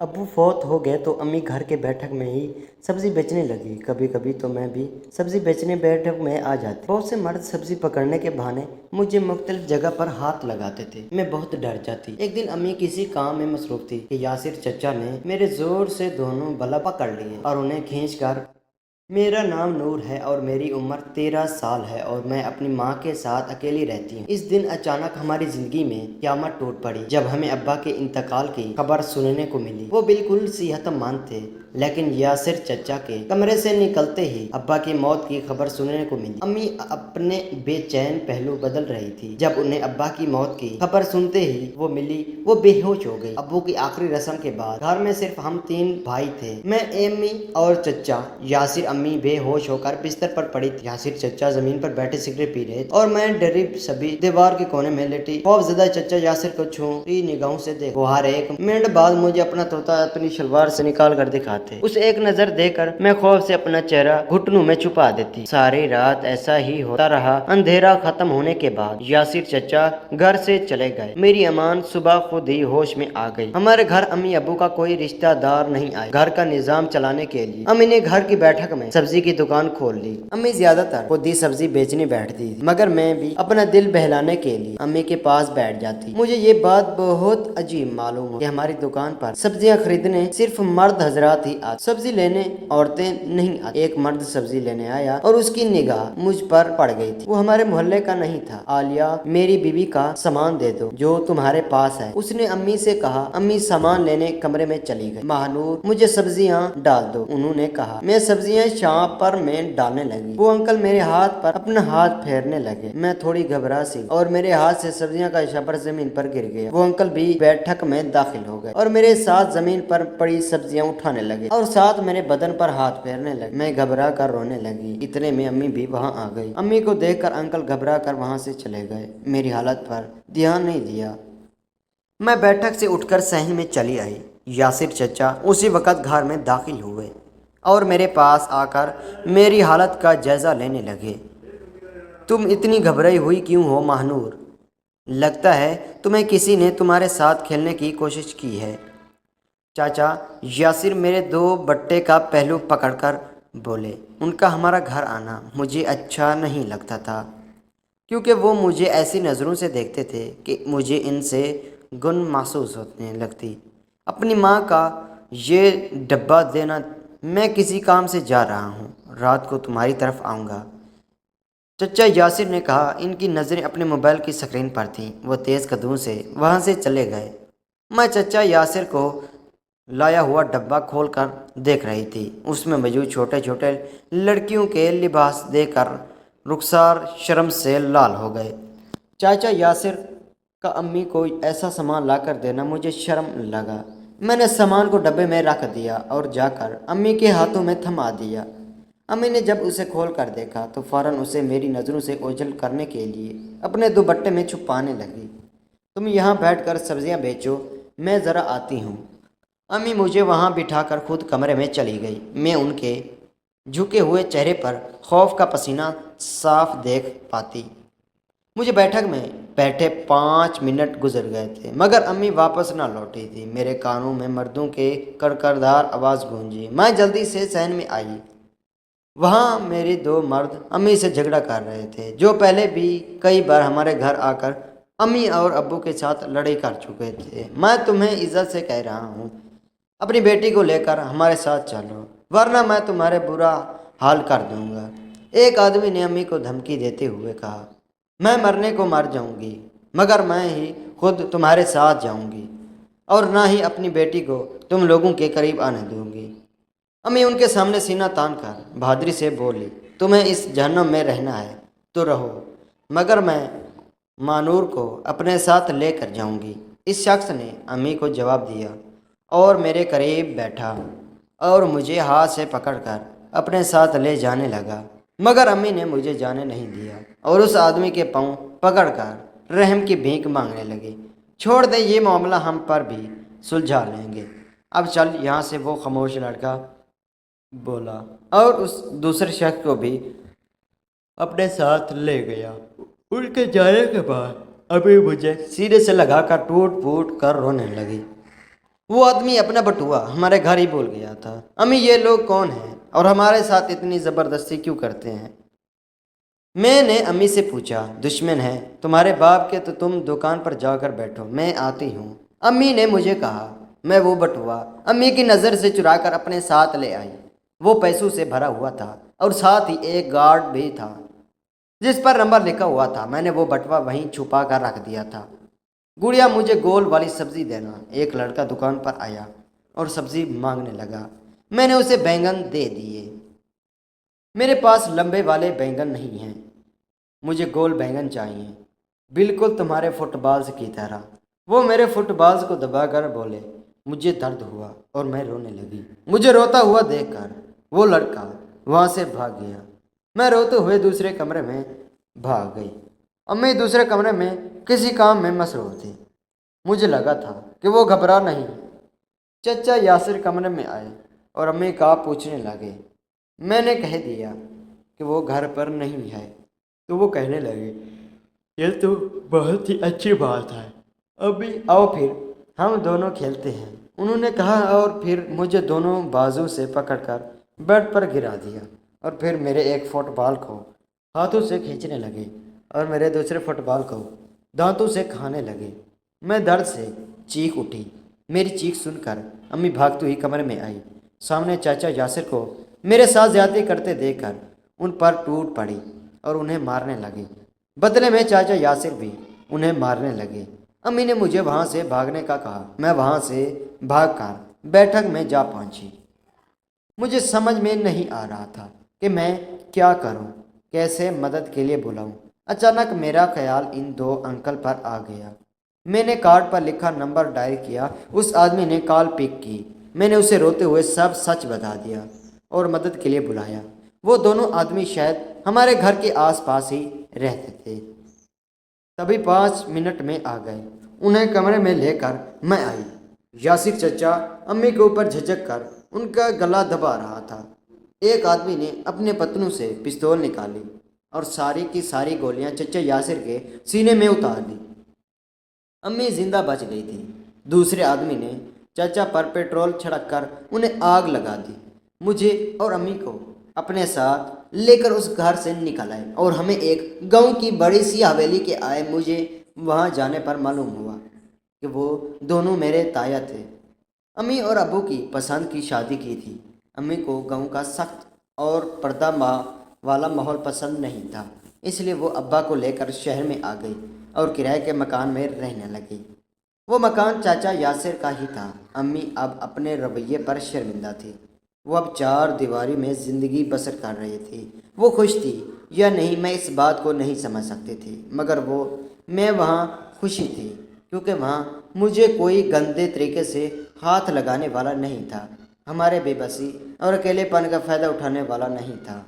ابو فوت ہو گئے تو امی گھر کے بیٹھک میں ہی سبزی بیچنے لگی۔ کبھی کبھی تو میں بھی سبزی بیچنے بیٹھک میں آ جاتی۔ بہت سے مرد سبزی پکڑنے کے بہانے مجھے مختلف جگہ پر ہاتھ لگاتے تھے۔ میں بہت ڈر جاتی۔ ایک دن امی کسی کام میں مصروف تھی کہ یاسر چچا نے میرے زور سے دونوں بلا پکڑ لیے اور انہیں کھینچ کر میرا نام نور ہے اور میری عمر 13 سال ہے اور میں اپنی ماں کے ساتھ اکیلی رہتی ہوں۔ اس دن اچانک ہماری زندگی میں قیامت ٹوٹ پڑی جب ہمیں ابا کے انتقال کی خبر سننے کو ملی۔ وہ بالکل صحت مند تھے لیکن یاسر چچا کے کمرے سے نکلتے ہی ابا کی موت کی خبر سننے کو ملی۔ امی اپنے بے چین پہلو بدل رہی تھی۔ جب انہیں ابا کی موت کی خبر سنتے ہی وہ بے ہوش ہو گئی۔ ابو کی آخری رسم کے بعد گھر میں صرف ہم 3 بھائی تھے، میں، امی اور چچا۔ یاسر امی بے ہوش ہو کر بستر پر پڑی تھی، یاسر چچا زمین پر بیٹھے سگریٹ پی رہے تھے اور میں ڈری سبھی دیوار کے کونے میں لیٹی خوف زدہ چچا یاسر کو چھوٹی نگاہوں سے دیکھ۔ وہ ہر ایک منٹ بعد مجھے اپنا طوطا اپنی شلوار سے نکال کر دکھاتے۔ اس ایک نظر دے کر میں خوف سے اپنا چہرہ گھٹنوں میں چھپا دیتی۔ ساری رات ایسا ہی ہوتا رہا۔ اندھیرا ختم ہونے کے بعد یاسر چچا گھر سے چلے گئے۔ میری امان صبح خود ہی ہوش میں آ گئی۔ ہمارے گھر امی ابو کا کوئی رشتہ دار نہیں آئے۔ گھر کا نظام چلانے کے لیے امی نے گھر کی بیٹھک میں سبزی کی دکان کھول لی۔ امی زیادہ تر خود ہی سبزی بیچنے بیٹھتی تھی مگر میں بھی اپنا دل بہلانے کے لیے امی کے پاس بیٹھ جاتی۔ مجھے یہ بات بہت عجیب معلوم ہو کہ ہماری دکان پر سبزیاں خریدنے صرف مرد حضرات ہی آتے، سبزی لینے عورتیں نہیں آتی۔ ایک مرد سبزی لینے آیا اور اس کی نگاہ مجھ پر پڑ گئی تھی۔ وہ ہمارے محلے کا نہیں تھا۔ عالیہ، میری بیوی کا سامان دے دو جو تمہارے پاس ہے، اس نے امی سے کہا۔ امی سامان لینے کمرے میں چلی گئی۔ ماہنور، مجھے سبزیاں ڈال دو، انہوں نے کہا۔ میں سبزیاں شام پر میں ڈالنے لگی۔ وہ انکل میرے ہاتھ پر اپنا ہاتھ پھیرنے لگے۔ میں تھوڑی گھبرا سی اور میرے ہاتھ سے سبزیاں کا شبر زمین پر گر گیا۔ وہ انکل بھی بیٹھک میں داخل ہو گئے اور میرے ساتھ زمین پر پڑی سبزیاں اٹھانے لگے اور ساتھ میرے بدن پر ہاتھ پھیرنے لگے۔ میں گھبرا کر رونے لگی۔ اتنے میں امی بھی وہاں آ گئی۔ امی کو دیکھ کر انکل گھبرا کر وہاں سے چلے گئے، میری حالت پر دھیان نہیں دیا۔ میں بیٹھک سے اٹھ کر صحن میں چلی آئی۔ یاسر چچا اسی وقت گھر میں داخل ہوئے اور میرے پاس آ کر میری حالت کا جائزہ لینے لگے۔ تم اتنی گھبرائی ہوئی کیوں ہو ماہنور؟ لگتا ہے تمہیں کسی نے تمہارے ساتھ کھیلنے کی کوشش کی ہے۔ چاچا، یاسر میرے 2 بٹے کا پہلو پکڑ کر بولے۔ ان کا ہمارا گھر آنا مجھے اچھا نہیں لگتا تھا کیونکہ وہ مجھے ایسی نظروں سے دیکھتے تھے کہ مجھے ان سے گن محسوس ہونے لگتی۔ اپنی ماں کا یہ ڈبہ دینا، میں کسی کام سے جا رہا ہوں، رات کو تمہاری طرف آؤں گا، چچا یاسر نے کہا۔ ان کی نظریں اپنے موبائل کی سکرین پر تھیں۔ وہ تیز قدموں سے وہاں سے چلے گئے۔ میں چچا یاسر کو لایا ہوا ڈبہ کھول کر دیکھ رہی تھی۔ اس میں موجود چھوٹے چھوٹے لڑکیوں کے لباس دیکھ کر رخسار شرم سے لال ہو گئے۔ چاچا یاسر کا امی کو ایسا سامان لا کر دینا مجھے شرم لگا۔ میں نے سامان کو ڈبے میں رکھ دیا اور جا کر امی کے ہاتھوں میں تھما دیا۔ امی نے جب اسے کھول کر دیکھا تو فوراً اسے میری نظروں سے اوجھل کرنے کے لیے اپنے دوپٹے میں چھپانے لگی۔ تم یہاں بیٹھ کر سبزیاں بیچو، میں ذرا آتی ہوں۔ امی مجھے وہاں بٹھا کر خود کمرے میں چلی گئی۔ میں ان کے جھکے ہوئے چہرے پر خوف کا پسینہ صاف دیکھ پاتی۔ مجھے بیٹھک میں بیٹھے 5 منٹ گزر گئے تھے مگر امی واپس نہ لوٹی تھی۔ میرے کانوں میں مردوں کے کڑکڑدار آواز گونجی۔ میں جلدی سے صحن میں آئی۔ وہاں میرے 2 مرد امی سے جھگڑا کر رہے تھے جو پہلے بھی کئی بار ہمارے گھر آ کر امی اور ابو کے ساتھ لڑائی کر چکے تھے۔ میں تمہیں عزت سے کہہ رہا ہوں، اپنی بیٹی کو لے کر ہمارے ساتھ چلو ورنہ میں تمہارے برا حال کر دوں گا، ایک آدمی نے امی کو دھمکی دیتے ہوئے کہا۔ میں مرنے کو مر جاؤں گی مگر میں ہی خود تمہارے ساتھ جاؤں گی اور نہ ہی اپنی بیٹی کو تم لوگوں کے قریب آنے دوں گی۔ امی ان کے سامنے سینہ تان کر بہادری سے بولی، تمہیں اس جہنم میں رہنا ہے تو رہو مگر میں مانور کو اپنے ساتھ لے کر جاؤں گی۔ اس شخص نے امی کو جواب دیا اور میرے قریب بیٹھا اور مجھے ہاتھ سے پکڑ کر اپنے ساتھ لے جانے لگا مگر امی نے مجھے جانے نہیں دیا اور اس آدمی کے پاؤں پکڑ کر رحم کی بھیک مانگنے لگی۔ چھوڑ دے، یہ معاملہ ہم پر بھی سلجھا لیں گے، اب چل یہاں سے، وہ خاموش لڑکا بولا اور اس دوسرے شخص کو بھی اپنے ساتھ لے گیا۔ ان کے جانے کے بعد ابھی مجھے سینے سے لگا کر ٹوٹ پھوٹ کر رونے لگی۔ وہ آدمی اپنا بٹوا ہمارے گھر ہی بھول گیا تھا۔ امی یہ لوگ کون ہیں اور ہمارے ساتھ اتنی زبردستی کیوں کرتے ہیں؟ میں نے امی سے پوچھا۔ دشمن ہے تمہارے باپ کے تو تم دکان پر جا کر بیٹھو، میں آتی ہوں۔ امی نے مجھے کہا۔ میں وہ بٹوا امی کی نظر سے چرا کر اپنے ساتھ لے آئی۔ وہ پیسوں سے بھرا ہوا تھا اور ساتھ ہی ایک کارڈ بھی تھا جس پر نمبر لکھا ہوا تھا۔ میں نے وہ بٹوا وہیں چھپا کر رکھ دیا تھا۔ گڑیا مجھے گول والی سبزی دینا۔ ایک لڑکا دکان پر آیا اور سبزی مانگنے لگا۔ میں نے اسے بینگن دے دیے۔ میرے پاس لمبے والے بینگن نہیں ہیں، مجھے گول بینگن چاہیے، بالکل تمہارے فٹ بالز کی طرح۔ وہ میرے فٹ بالز کو دبا کر بولے۔ مجھے درد ہوا اور میں رونے لگی۔ مجھے روتا ہوا دیکھ کر وہ لڑکا وہاں سے بھاگ گیا۔ میں روتے ہوئے دوسرے کمرے میں بھاگ گئی۔ امی دوسرے کمرے میں کسی کام میں مصروف تھی۔ مجھے لگا تھا کہ وہ گھبرا نہیں۔ چچا یاسر کمرے میں آئے اور امی کا پوچھنے لگے۔ میں نے کہہ دیا کہ وہ گھر پر نہیں ہے تو وہ کہنے لگے، یہ تو بہت ہی اچھی بات ہے، ابھی آؤ پھر ہم دونوں کھیلتے ہیں۔ انہوں نے کہا اور پھر مجھے دونوں بازو سے پکڑ کر بیڈ پر گرا دیا اور پھر میرے ایک فٹ بال کو ہاتھوں سے کھینچنے لگے اور میرے دوسرے فٹ بال کو دانتوں سے کھانے لگے۔ میں درد سے چیخ اٹھی۔ میری چیخ سن کر امی بھاگتی ہوئی کمرے میں آئی۔ سامنے چاچا یاسر کو میرے ساتھ زیادتی کرتے دیکھ کر ان پر ٹوٹ پڑی اور انہیں مارنے لگی۔ بدلے میں چاچا یاسر بھی انہیں مارنے لگے۔ امی نے مجھے وہاں سے بھاگنے کا کہا۔ میں وہاں سے بھاگ کر بیٹھک میں جا پہنچی۔ مجھے سمجھ میں نہیں آ رہا تھا کہ میں کیا کروں، کیسے مدد کے لیے بلاؤں۔ اچانک میرا خیال ان دو انکل پر آ گیا۔ میں نے کارڈ پر لکھا نمبر ڈائل کیا۔ اس آدمی نے کال پک کی۔ میں نے اسے روتے ہوئے سب سچ بتا دیا اور مدد کے لیے بلایا۔ وہ دونوں آدمی شاید ہمارے گھر کے آس پاس ہی رہتے تھے۔ تبھی 5 منٹ میں آ گئے۔ انہیں کمرے میں لے کر میں آئی۔ یاسر چچا امی کے اوپر جھجک کر ان کا گلا دبا رہا تھا۔ ایک آدمی نے اپنے پتلوں سے پستول نکالی اور ساری کی ساری گولیاں چچا یاسر کے سینے میں اتار دی۔ امی زندہ بچ گئی تھی۔ دوسرے آدمی نے چچا پر پیٹرول چھڑک کر انہیں آگ لگا دی۔ مجھے اور امی کو اپنے ساتھ لے کر اس گھر سے نکل آئے اور ہمیں ایک گاؤں کی بڑی سی حویلی کے آئے۔ مجھے وہاں جانے پر معلوم ہوا کہ وہ دونوں میرے تایا تھے۔ امی اور ابو کی پسند کی شادی کی تھی۔ امی کو گاؤں کا سخت اور پردہ والا ماحول پسند نہیں تھا، اس لیے وہ ابا کو لے کر شہر میں آ گئی اور کرائے کے مکان میں رہنے لگی۔ وہ مکان چاچا یاسر کا ہی تھا۔ امی اب اپنے رویے پر شرمندہ تھی۔ وہ اب 4 دیواری میں زندگی بسر کر رہی تھی۔ وہ خوش تھی یا نہیں میں اس بات کو نہیں سمجھ سکتی تھی، مگر میں وہاں خوشی تھی کیونکہ وہاں مجھے کوئی گندے طریقے سے ہاتھ لگانے والا نہیں تھا، ہمارے بے بسی اور اکیلے پن کا فائدہ اٹھانے والا نہیں تھا۔